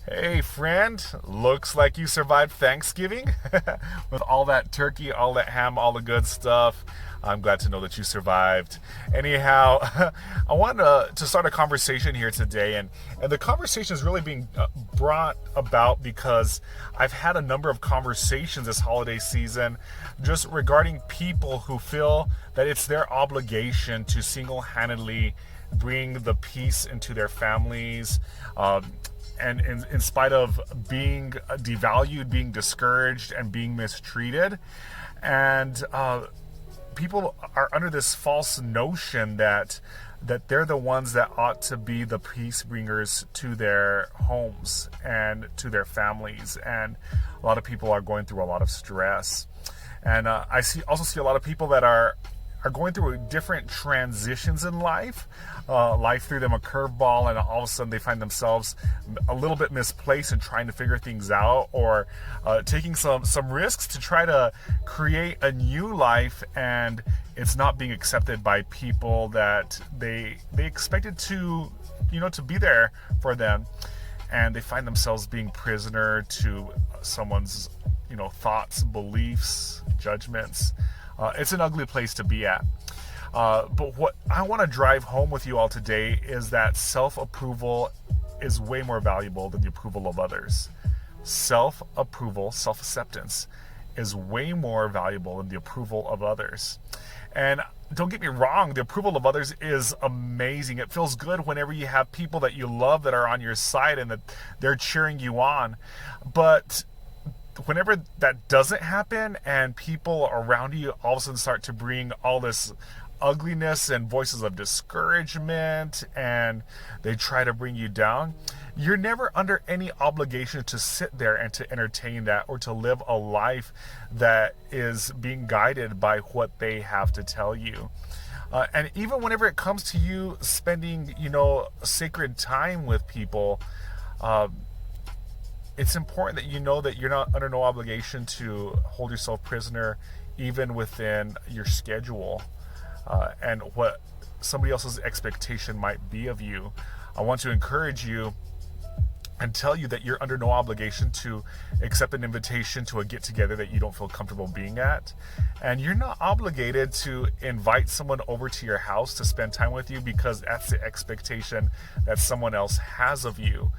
Hey friend, looks like you survived Thanksgiving with all that turkey, all that ham, all the good stuff. I'm glad to know that you survived. Anyhow, I wanted to start a conversation here today, and the conversation is really being brought about because I've had a number of conversations this holiday season just regarding people who feel that it's their obligation to single-handedly bring the peace into their families. And in spite of being devalued, being discouraged, and being mistreated. And people are under this false notion that they're the ones that ought to be the peace bringers to their homes and to their families. And a lot of people are going through a lot of stress. And I also see a lot of people that are going through different transitions in life. Life threw them a curveball, and all of a sudden they find themselves a little bit misplaced and trying to figure things out, or taking some risks to try to create a new life, and it's not being accepted by people that they expected to be there for them, and they find themselves being prisoner to someone's thoughts, beliefs, judgments. It's an ugly place to be at. But what I want to drive home with you all today is that self-approval is way more valuable than the approval of others. Self-approval, self-acceptance is way more valuable than the approval of others. And don't get me wrong, the approval of others is amazing. It feels good whenever you have people that you love that are on your side and that they're cheering you on. But whenever that doesn't happen and people around you all of a sudden start to bring all this ugliness and voices of discouragement, and they try to bring you down, you're never under any obligation to sit there and to entertain that, or to live a life that is being guided by what they have to tell you. And even whenever it comes to you spending sacred time with people, it's important that you know that you're not under no obligation to hold yourself prisoner, even within your schedule, and what somebody else's expectation might be of you. I want to encourage you and tell you that you're under no obligation to accept an invitation to a get-together that you don't feel comfortable being at. And you're not obligated to invite someone over to your house to spend time with you because that's the expectation that someone else has of you.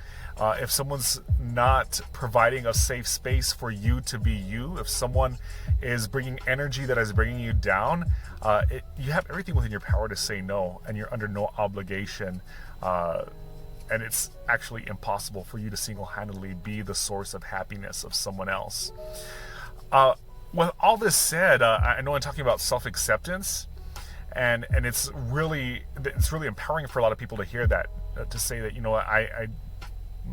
If someone's not providing a safe space for you to be you, if someone is bringing energy that is bringing you down, you have everything within your power to say no, and you're under no obligation. And it's actually impossible for you to single-handedly be the source of happiness of someone else. With all this said, I know I'm talking about self-acceptance, and it's really empowering for a lot of people to hear that, to say that I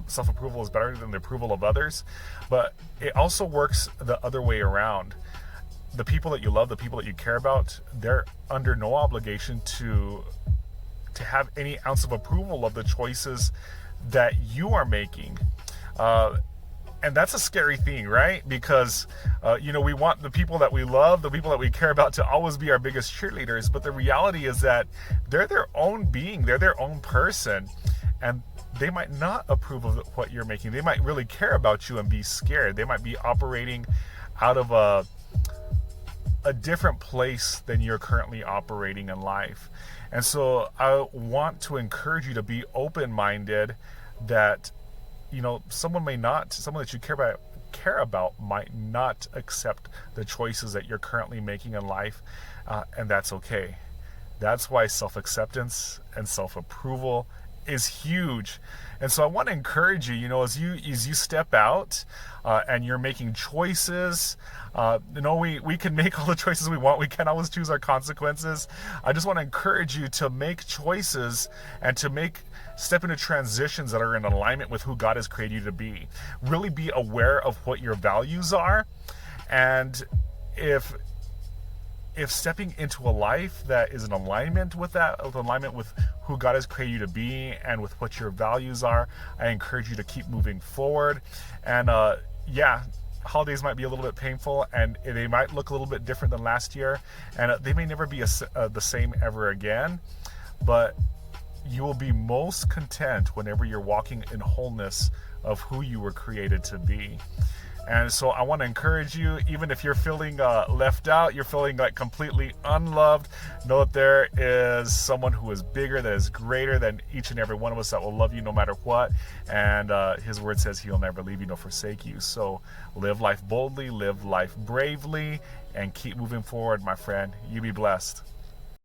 self-approval is better than the approval of others. But it also works the other way around. The people that you love, the people that you care about, they're under no obligation to have any ounce of approval of the choices that you are making. And that's a scary thing, right? Because we want the people that we love, the people that we care about, to always be our biggest cheerleaders. But the reality is that they're their own being, they're their own person, and they might not approve of what you're making. They might really care about you and be scared. They might be operating out of a different place than you're currently operating in life. And so I want to encourage you to be open-minded, that someone that you care about might not accept the choices that you're currently making in life, and that's okay. That's why self-acceptance and self-approval is huge. And so I want to encourage you, as you step out and you're making choices. We can make all the choices we want. We can't always choose our consequences. I just want to encourage you to make choices and to step into transitions that are in alignment with who God has created you to be. Really be aware of what your values are, and if stepping into a life that is in alignment with that, alignment with who God has created you to be and with what your values are, I encourage you to keep moving forward. And holidays might be a little bit painful, and they might look a little bit different than last year, and they may never be the same ever again. But you will be most content whenever you're walking in wholeness of who you were created to be. And so I want to encourage you, even if you're feeling left out, you're feeling like completely unloved, know that there is someone who is bigger, that is greater than each and every one of us, that will love you no matter what. And his word says he'll never leave you nor forsake you. So live life boldly, live life bravely, and keep moving forward, my friend. You be blessed.